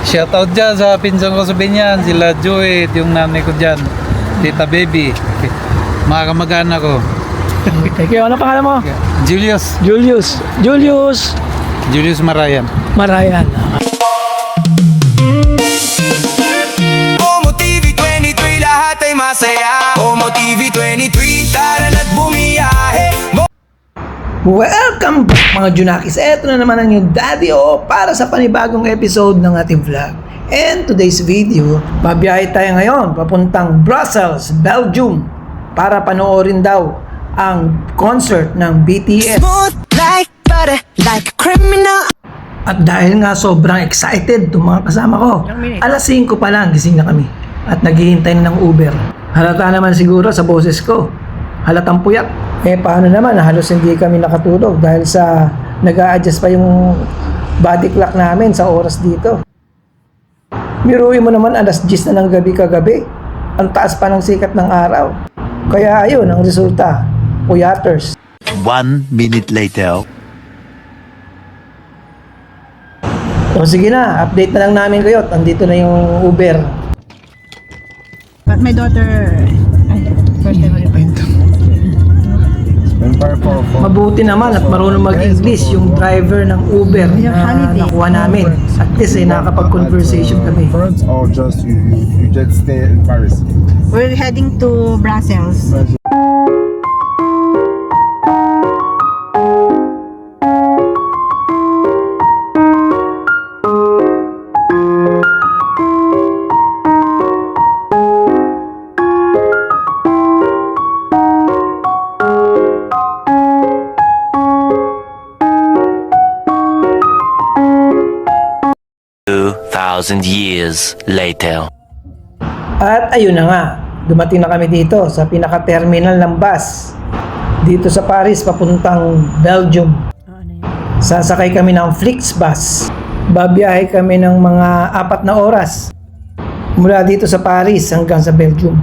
Shoutout dyan sa pinsan ko sa Binyan, sila Joey, yung nanay ko dyan, Tita Baby, mga kamag-anak ko. Thank you. Ano pangalan mo? Julius Marayan. Omo TV 23, lahat ay masaya. Omo TV 23, tara na't bumiyahe. Welcome back mga Junakis. Eto na naman ang yung Daddy O para sa panibagong episode ng ating vlog. And today's video, babiyahe tayo ngayon papuntang Brussels, Belgium para panoorin daw ang concert ng BTS. Smooth like butter, like a criminal. At dahil nga sobrang excited itong mga kasama ko, alas 5 pa lang gising na kami at naghihintay ng Uber. Halata naman siguro sa boses ko, halatang puyat. Paano naman, halos hindi kami nakatulog dahil sa nag-a-adjust pa yung body clock namin sa oras dito. Biruin mo naman, alas 10 na ng gabi kagabi. Ang taas pa ng sikat ng araw. Kaya ayun, ang resulta, puyaters. 1 minute later. O sige na, update na lang namin kayo. Andito na yung Uber. But my daughter, first time ulit. Mabuti naman at marunong mag-English yung driver ng Uber na nakuha namin. At least nakakapag-conversation kami. France or just you just stay in Paris? We're heading to Brussels. 2,000 years later. At ayun na nga, dumating na kami dito sa pinaka-terminal ng bus. Dito sa Paris, papuntang Belgium. Sasakay kami ng Flixbus. Babiyahe kami ng mga 4 na oras. Mula dito sa Paris hanggang sa Belgium.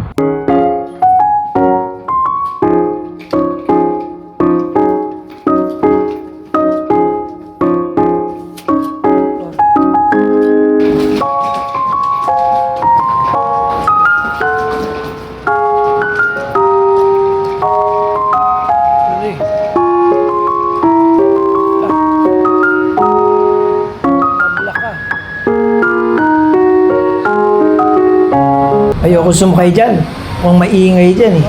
Ayoko sumakay dyan. Kung maingay dyan eh.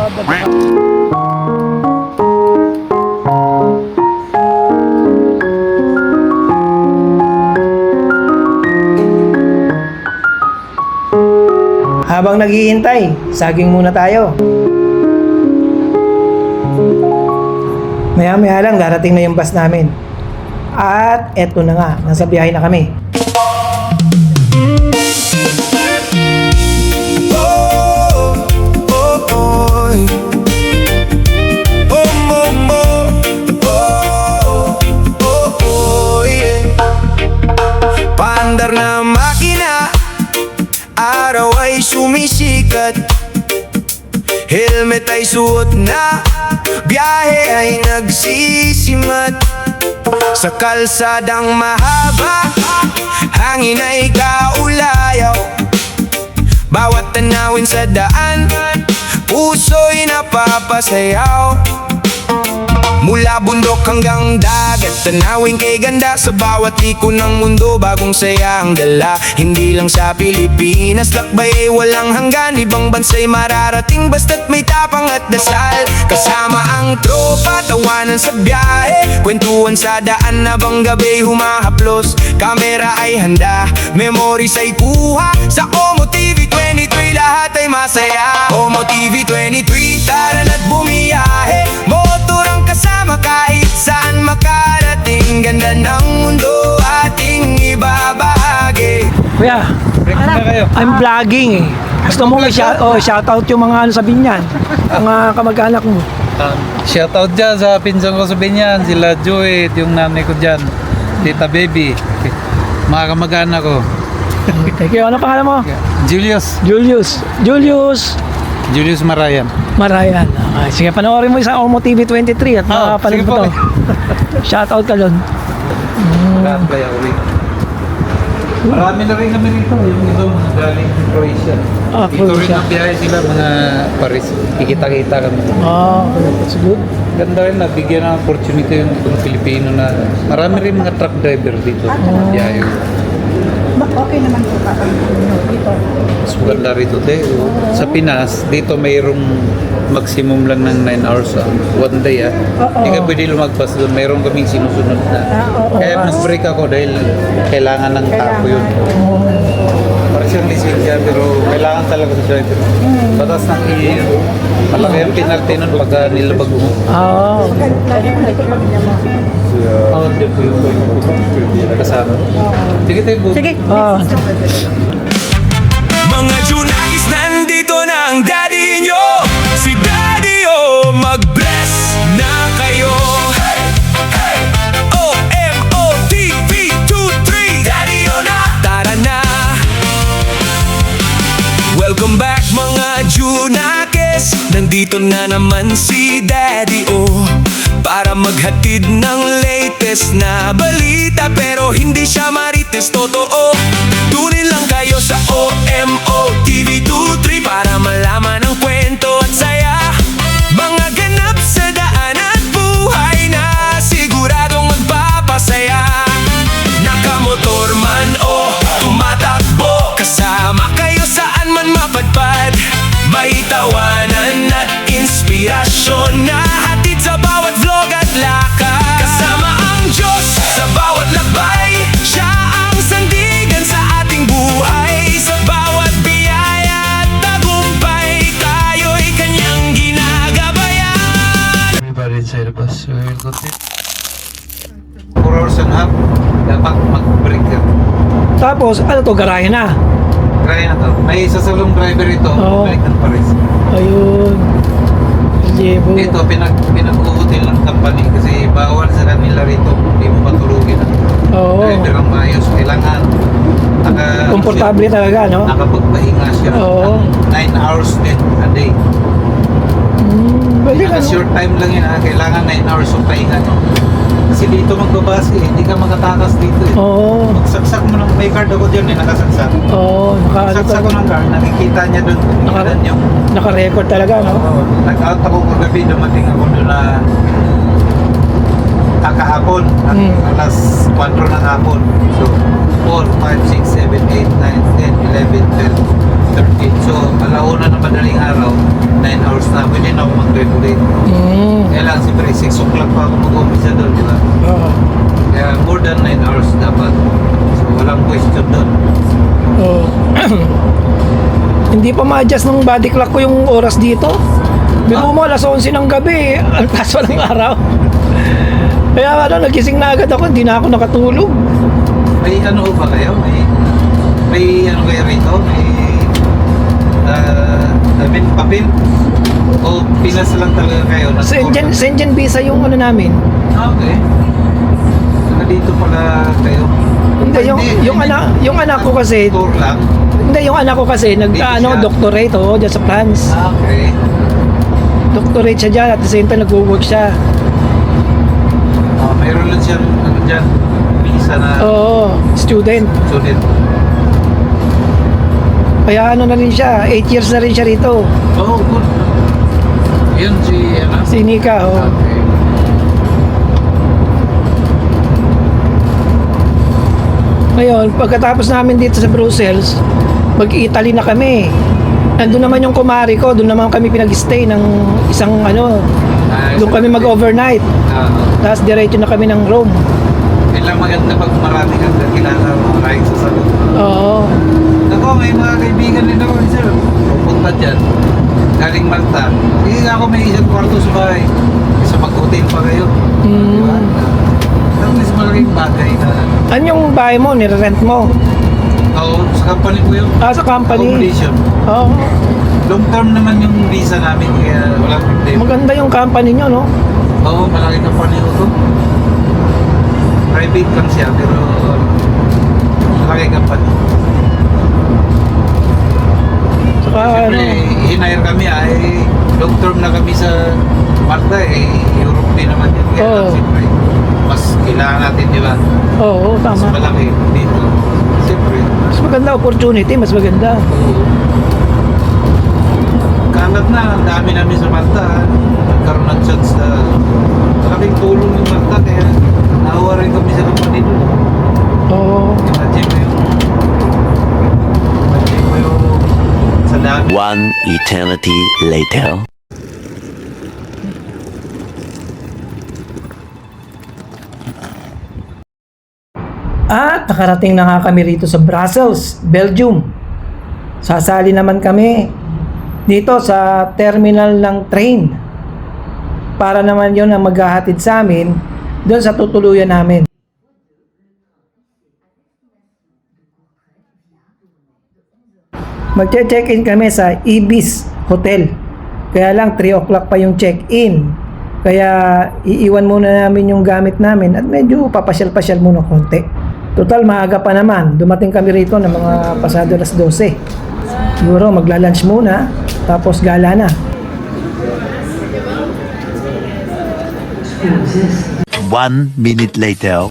Habang naghihintay, saging muna tayo. Maya-maya lang darating na yung bus namin. At eto na nga, nasa biyahe na kami. Paandar na makina, araw ay sumisikat. Helmet ay suot na, biyahe ay nagsisimat. Sa kalsadang mahaba, hangin ay kaulayaw. Bawat tanawin sa daan, puso'y napapasayaw. Mula bundok hanggang dagat, tanawin kay ganda. Sa bawat iko ng mundo, bagong saya ang dala. Hindi lang sa Pilipinas, lakbay ay walang hanggan. Ibang bansa'y mararating basta't may tapang at dasal. Kasama ang tropa, tawanan sa biyahe, kwentuhan sa daan habang gabi humahaplos. Kamera ay handa, memories ay kuha. Sa Omo TV 23, lahat ay masaya. Omo TV 23, tara na't bumiyahe. Motor ang kasama kahit saan makarating. Ganda ng mundo ating ibabahagi. Kuya, Break na kayo. I'm vlogging eh. Gusto mo shoutout yung mga sa Binyan, mga kamag-anak mo. Shoutout dyan sa pinsan ko sa Binyan, sila Joey, yung nanay ko dyan, Tita Baby, mga kamag-anak ko. Thank you. Ano pangalan mo? Julius Marayan. Okay, sige, panoorin mo sa Omo TV 23 at makapanood sige mo po. to. Shoutout ka doon. Kaya uwi. Marami na rin kami rito. Yung iba mga galing Croatia. Ah, Dito rin Croatia. ang biyahe sila, mga Paris. Kikita-kita kami. Okay, that's good. Ganda rin, nabigyan ng opportunity yung mga Pilipino na marami rin mga truck driver dito. Biyahe. Okay naman po dito. Mas maganda rito, te. Sa Pinas, dito mayroong maximum lang ng 9 hours. One day, Hindi ka pwede lumagpas doon. Mayroon kaming sinusunod na. Kaya nag-break ako dahil kailangan ng tapo yun. Parang siyang lisensya, pero kailangan talaga sa driver. Batas ng EU. Malaki ang penalty nun pagka nilabag mo. Oh, hindi po yun. Kasama. Sige tayo, Bu. Sige. Mga Junakis, nandito na ang daddy nyo. Si daddy, oh, mag-bless na kayo. OMOTV23, daddy, oh na. Tara na. Welcome back mga Junakis. Nandito na naman si daddy, oh, para maghatid ng latest na balita. Pero hindi siya marites, totoo. Tunin lang kayo sa OMOTV23 para malaman ang kwento at saya. Mga ganap sa daan at buhay na siguradong magpapasaya. Nakamotor man o tumatakbo, kasama kayo saan man mapadpad. May tawanan at inspirasyon na hatid sa bawat vlog at lakad. Kasama ang Diyos sa bawat lakbay. Siya ang sandigan sa ating buhay. Sa bawat biyaya at tagumpay, tayo'y kanyang ginagabayan. Everybody inside the bus will continue. 4 hours and a half. Dapat mag-break ka. Tapos, ano to, garahe na. Kaya na to. May sasalong driver ito. Oo. Balik ng Paris. Ayun. Jebo. Ito, pinag-uutil ng company kasi bawal sa kanila rito. Hindi mo patulugin. Oo. Driver ang maayos. Kailangan Komportable talaga, no? nakapagpahinga siya. Oo. 9 hours din a day. Balik Naka short time lang yun. Kailangan 9 hours yung pahinga. No? Kasi dito magbabase hindi ka makatakas dito. Oo. Magsaksak mo ng may card ako dyan nakasaksak. Oo. Saksak ko ng card, nakikita niya doon. Nakaran yung Naka-record talaga, no? nag-out ako kagabi, dumating ako doon na kakahapon at alas 4 ng hapon. So, 4, 5, 6, 7, 8, 9, 10, 11, 12, 13. So, alauna na madaling araw, 9 hours na. Pwede na ako mag-regulate. Kaya lang, siyempre, 6 o'clock pa ako mag-umpisa doon, di ba? Oo. Kaya more than 9 hours dapat. So, walang question doon. Oo. Hindi pa ma-adjust ng body clock ko yung oras dito. Biro mo, alas 11 ng gabi, ang taas pa ng araw. Kaya nagising na agad ako, hindi na ako nakatulog. May ano ba kayo? May ano kayo rito? May papel? O Pinas lang talaga kayo? Sengen visa yung ano namin. Okay. Saka dito pala kayo? Hindi, yung anak ko kasi, Tour lang? hindi, yung anak ko kasi, Dito siya? doctorate, dyan sa France. Okay. Doctorate siya dyan, at the same time, nag-work siya. Mayroon lang siyang ano dyan, visa na Oo, student. student. Kaya ano na rin siya, 8 years na rin siya rito. Oh, good. Yun si ano? Si Nika, Okay. Ngayon, pagkatapos namin dito sa Brussels, mag-Italy na kami. Nandun naman yung kumari ko, doon naman kami pinag-stay ng isang doon kami mag-overnight. Tapos diretso na kami ng Rome. Kailang maganda pag marami kang kakilala maraming sa salon. Oo. Ako, may mga kaibigan din ako, sir. Pupunta dyan. Galing Malta. Hindi ako may isang kwarto sa bahay. Isa mag-hotel pa kayo. Diba? At least malaking bagay na. Ano yung bahay mo, nire-rent mo? Oo, sa company ko yun. Sa company? Accommodation. Oo. Long term naman yung visa namin kaya walang problema. Maganda yung company nyo, no? Oo, malaki company ko to. Private lang siya pero malaki company. Saka Siyempre, hinire kami long term na kami sa Malta Europe din naman yun. Kaya Oo. siyempre, mas kailangan natin, di ba? Oo, Mas tama. malaki dito. Siyempre, maganda opportunity, mas maganda. Kalat na, ang dami namin sa Malta. Nagkaroon ng chance na malaking tulong yung Malta kaya nahawa rin kami sa company doon. Oo. Imagine mo yung sa dami. One eternity later. At nakarating na nga kami rito sa Brussels, Belgium. Sasali naman kami dito sa terminal ng train. Para naman yon ang maghahatid sa amin doon sa tutuluyan namin. Magche-check-in kami sa Ibis Hotel. Kaya lang 3 o'clock pa yung check-in. Kaya iiwan muna namin yung gamit namin at medyo papasyal-pasyal muna konti. Total maaga pa naman. Dumating kami rito ng mga pasado alas 12. Siguro magla-lunch muna tapos gala na. 1 minute later.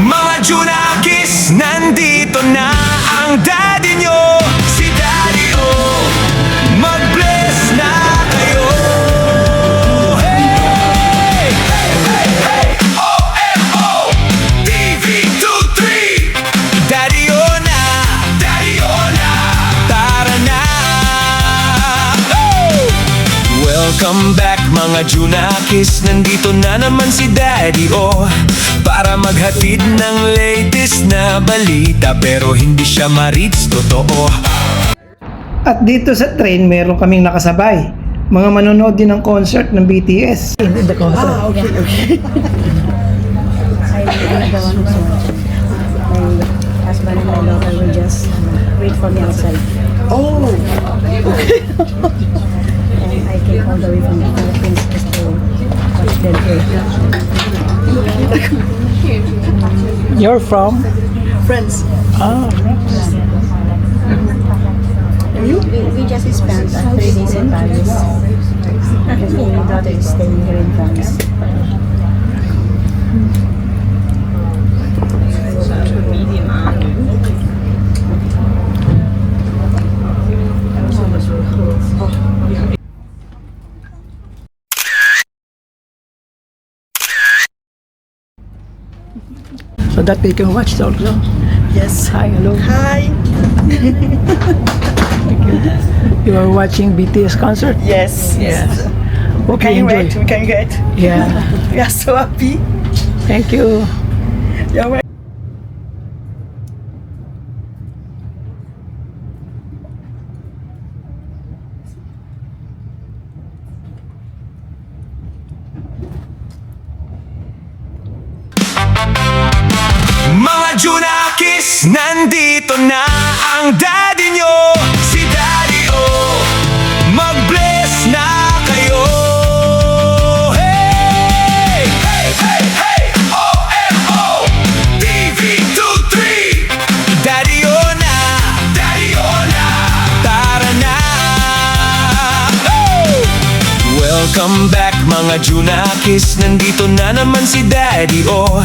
Mga Junakis, nandito na ang daddy nyo, si Daddy O. Mag-bless na kayo. Hey! Hey! Hey! Hey! OMO! TV23! Daddy O na! Daddy O na! Tara na! Oh! Welcome back mga Junakis, nandito na naman si Daddy O para maghatid ng latest na balita, pero hindi siya ma-reach, totoo. At dito sa train, meron kaming nakasabay. Mga manonood din ng concert ng BTS. In the concert. Okay. I'm the one who's watching. My husband and my daughter will just wait for me outside. Oh, okay. And I came all the way from the Philippines just to watch them play. You're from? Friends. Ah, We just spent 3 days in Paris. And my daughter is staying here in France. so that they can watch also. Yes. Hi, hello. Hi. You are watching BTS concert? Yes. Yes. We Okay, can enjoy. wait. We can get. Yeah. We are so happy. Thank you. You're welcome. Mga Junakis, nandito na ang daddy nyo, si Daddy O. Mag-bless na kayo. Hey! Hey! Hey! Hey! OMO! TV23! Daddy O na! Daddy O na! Tara na! Oh! Welcome back mga Junakis, nandito na naman si Daddy O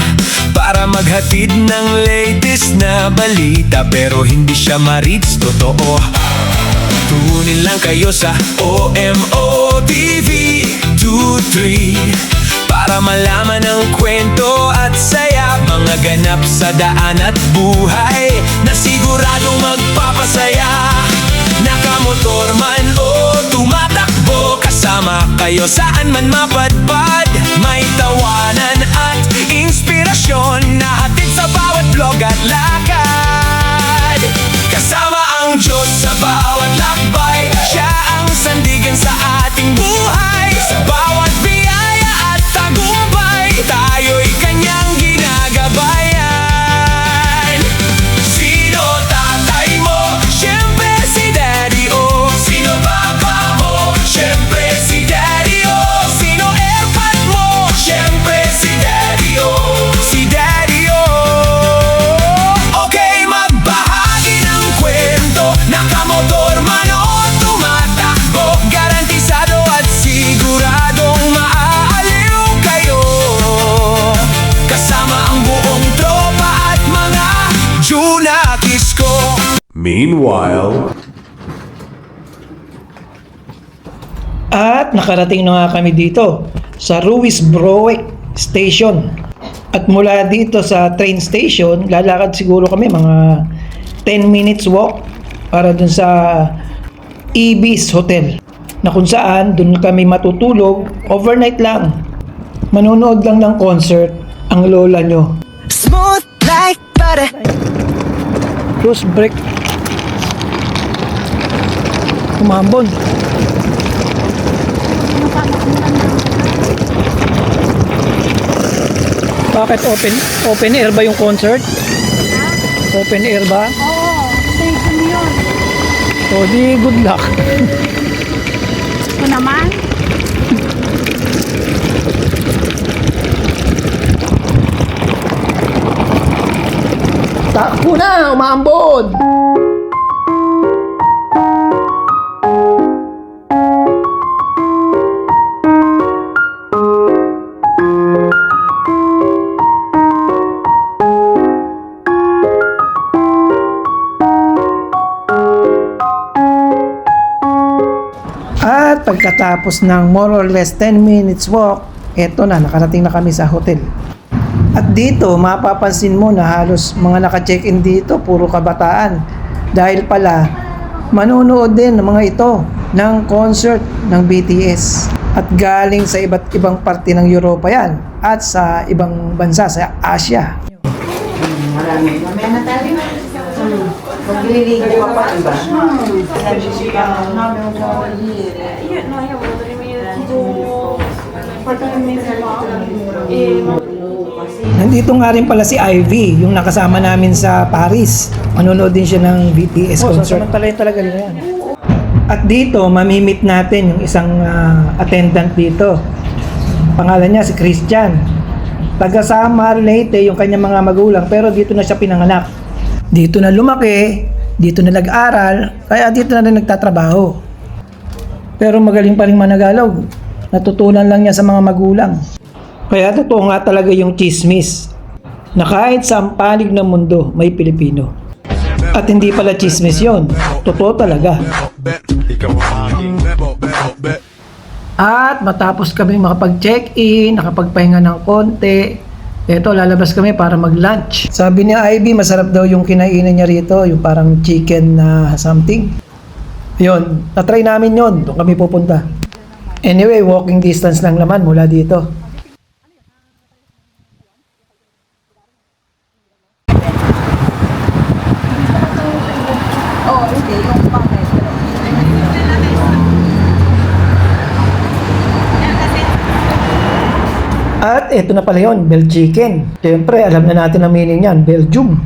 para maghatid ng latest na balita, pero hindi siya ma-reach, totoo. Tunin lang kayo sa OMO TV23 para malaman ang kwento at saya, mga ganap sa daan at buhay na siguradong magpapasaya. Nakamotor man o tumatakbo, kasama kayo saan man mapadpad. May tawanan at inspirasyon na hatid sa bawat vlog at lakad. Kasama ang Diyos sa bawat lakbay, siya ang sandigan sa ating buhay. Sa bawat biyaya at tagumpay, tayo'y kanyang ginagabayan. Sino tatay mo? Siyempre si Daddy O. Sino papa mo? Siyempre si Daddy O. Sino airpad mo? Siyempre si Daddy O. Si Daddy O. Meanwhile, At nakarating na nga kami dito sa Ruiz-Broek Station. At mula dito sa train station, lalakad siguro kami mga 10 minutes walk para dun sa Ibis Hotel, na kung saan dun kami matutulog overnight lang. Manonood lang ng concert ang lola nyo. Smooth like butter. Cruise break. Kumambon. Bakit open air ba yung concert? Open air ba? Oo, station yun. O di good luck. Ito naman. Takbo na, umambon! At pagkatapos ng more or less 10 minutes walk, eto na, nakarating na kami sa hotel. At dito, mapapansin mo na halos mga naka-check-in dito, puro kabataan. Dahil pala, manonood din ng mga ito ng concert ng BTS. At galing sa iba't ibang parte ng Europa yan at sa ibang bansa sa Asia. Nandito nga rin pala si Ivy, yung nakasama namin sa Paris. Manonood din siya ng BTS concert. Talaga yan. At dito, mamimit natin yung isang attendant dito. Pangalan niya si Christian. Taga Samar, Leyte, yung kanyang mga magulang, pero dito na siya pinanganak. Dito na lumaki, dito na nag-aral, kaya dito na rin nagtatrabaho. Pero magaling pa rin managalog. Natutunan lang niya sa mga magulang. Kaya totoo nga talaga yung chismis na kahit sa panig ng mundo may Pilipino. At hindi pala chismis yon, totoo talaga. At matapos kami makapag-check-in, nakapagpahinga ng konti, eto lalabas kami para mag-lunch. Sabi ni Ivy, masarap daw yung kinainan niya rito, yung parang chicken na something. Yun, natry namin yon, doon kami pupunta. Anyway, walking distance lang naman mula dito. At eto na pala yun, Bell Chicken. Siyempre, alam na natin ang meaning yan, Belgium.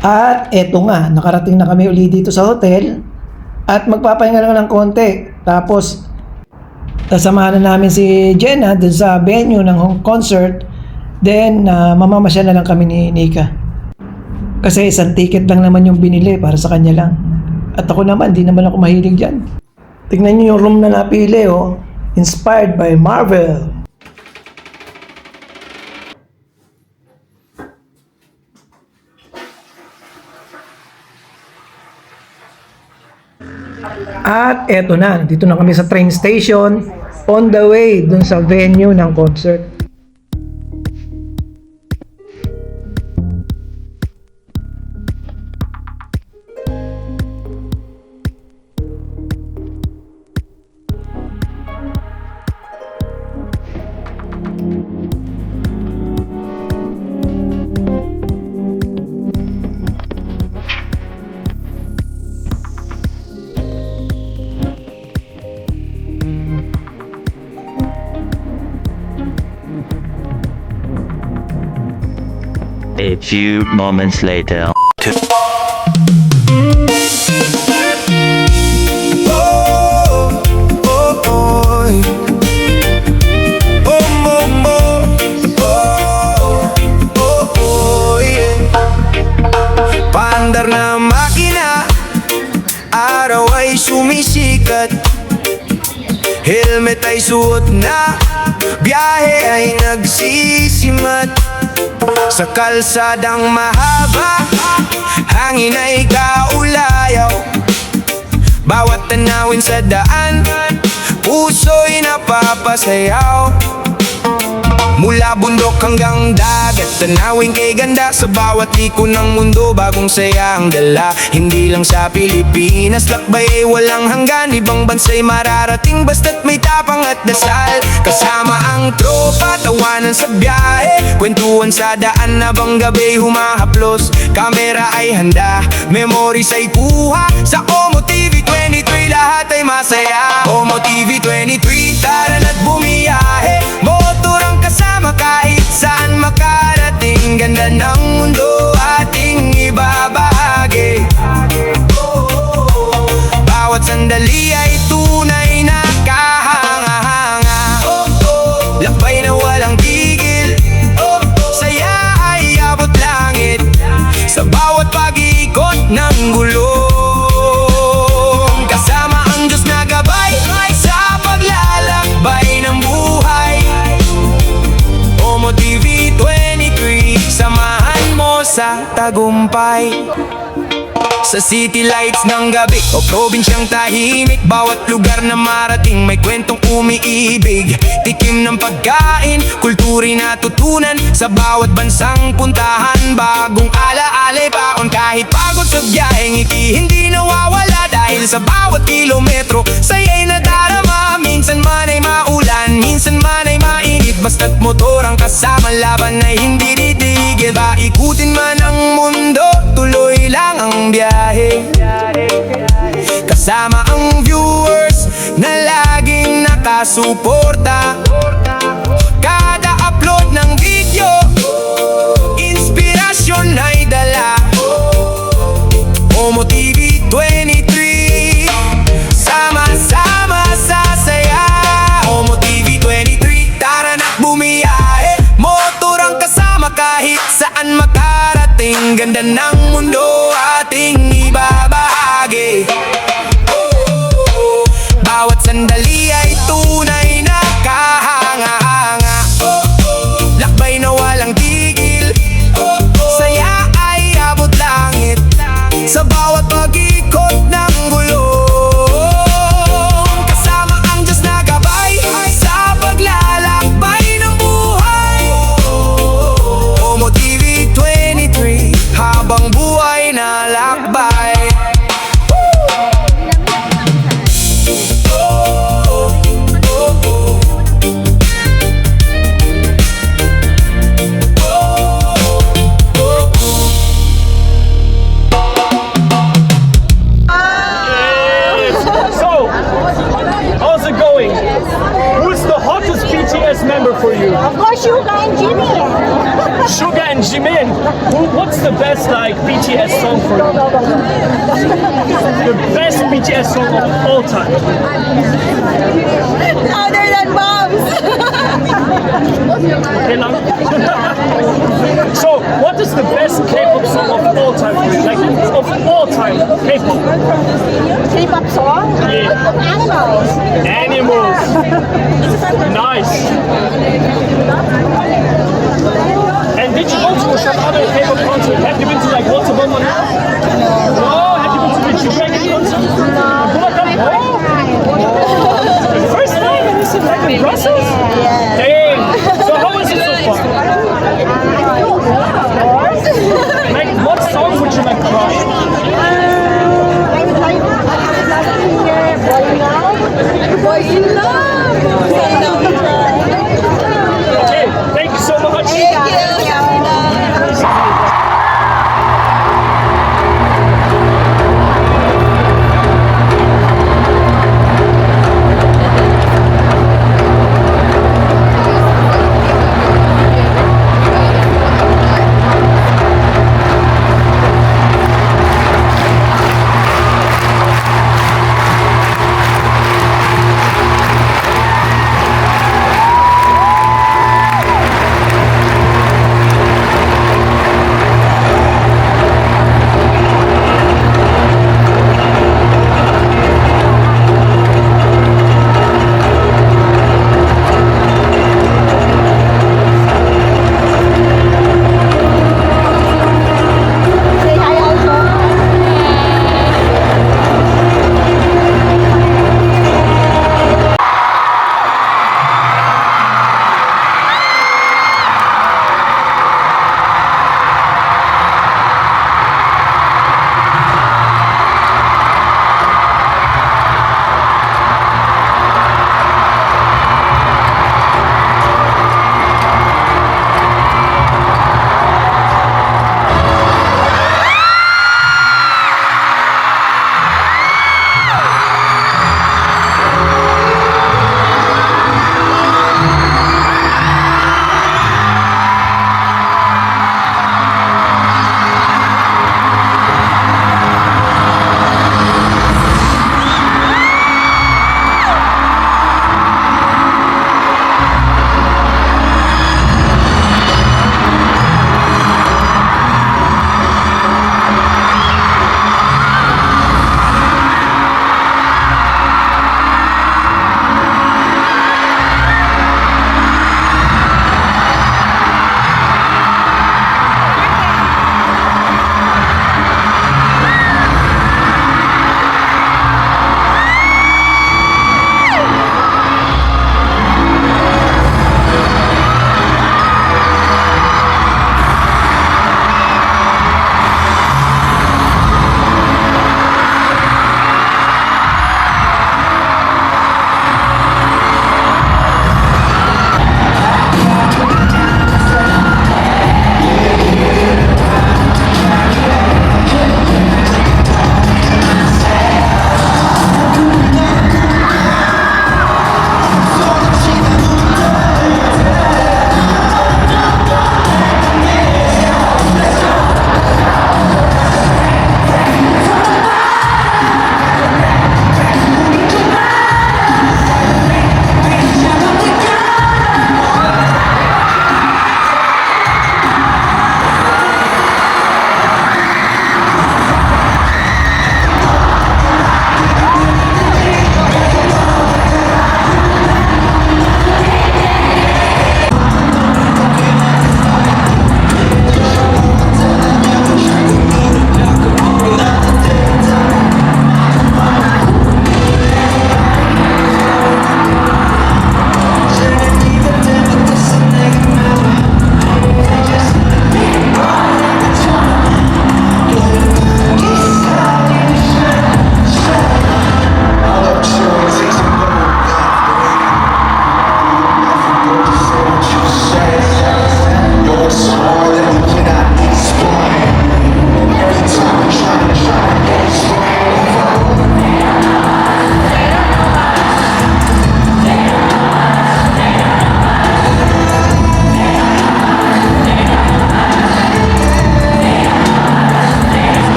At eto nga, nakarating na kami uli dito sa hotel at magpapahinga lang ng konti. Tapos, sasamahan na namin si Jenna dun sa venue ng concert. Then, mamamasyal na lang kami ni Nika. Kasi isang ticket lang naman yung binili para sa kanya lang. At ako naman, di naman ako mahilig dyan. Tingnan niyo yung room na napili, oh. Inspired by Marvel. At eto na, dito na kami sa train station, on the way dun sa venue ng concert. A few moments later. Oh, oh, oh, oh, mo, mo. Oh, oh, oh, yeah. Paandar na makina, araw ay sumisikat. Helmet ay suot na, biyahe ay nagsisimat. Sa kalsadang mahaba, hangin ay kaulayaw. Bawat tanawin sa daan, puso'y napapasayaw. Mula bundok hanggang dagat, tanawin kay ganda. Sa bawat liko ng mundo, bagong saya ang dala. Hindi lang sa Pilipinas, lakbay ay walang hanggan. Ibang bansa'y mararating basta't may tapang at dasal. Kasama ang tropa, tawanan sa biyahe, kwentuhan sa daan habang gabi humahaplos. Kamera ay handa, memories ay kuha. Sa Omo TV 23, lahat ay masaya. Omo TV 23, tara na't bumiyahe. Motor ang kasama kahit saan makarating. Ganda ng mundo ating ibabahagi. Bawat sandali ay tunay na kahanga-hanga. Lakbay na walang tigil, saya ay abot langit. Sa bawat pag-iikot ng gulong, kasama ang Diyos na gabay sa paglalakbay ng buhay. Omo TV 23, samahan mo sa tagumpay. Sa city lights ng gabi o probinsyang tahimik, bawat lugar na marating may kwentong umiibig. Tikim ng pagkain, kultura'y natutunan sa bawat bansang puntahan. Bagong ala-alay baon kahit pagod sa biyaheng ngiti hindi nawawala. Dahil sa bawat kilometro, saya'y nadarama. Minsan man ay maulan, minsan man ay mainit, basta't motor ang kasama, laban ay hindi titigil. Paikutin man ang mundo, tuloy lang ang biyahe. Kasama ang viewers na laging nakasuporta. Kada upload ng video, inspirasyon ay dala. Omo TV 23, sama-sama sa saya. Omo TV 23, tara na't bumiyahe. Motor ang kasama kahit saan makarating. Ganda ng mundo ating ibabahagi. Bawat sandali ay tunay na kahanga-hanga. Lakbay na walang tigil, saya ay abot langit. Sa bawat pag-ikot ng gulong, kasama ang Diyos na gabay sa paglalakbay ng buhay. Omo TV 23, habang buhay na lakbay. So, how's it going? Who's the hottest BTS member for you? Of course, Suga and Jimmy. Suga and Jimin. What's the best like BTS song for you? The best BTS song of all time. Other than Bob's. Okay lang? So, what is the best K-pop song of all time for you? Like, of all time, K-pop. K-pop song? Yeah. Animals. Animals. Nice. And did you go to some other K-pop concert? Have you been to like What's Above My Head? No. Have you been to the G-Dragon concert? Oh. First time in this like in Brussels? Dang. So how was it so far? Like what songs would you like crush? Boy in Love. Okay, thank you so much.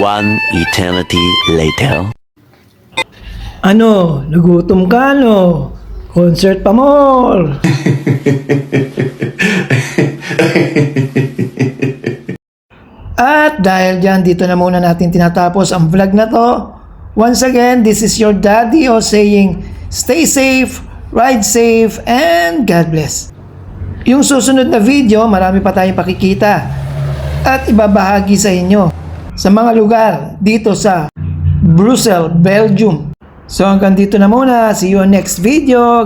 One eternity later. Ano, nagutom ka no? Concert pa more! At dahil dyan, dito na muna natin tinatapos ang vlog na to. Once again, this is your daddy o saying, stay safe, ride safe, and God bless. Yung susunod na video, marami pa tayong pakikita at ibabahagi sa inyo sa mga lugar dito sa Brussels, Belgium. So hanggang dito na muna. See you on next video.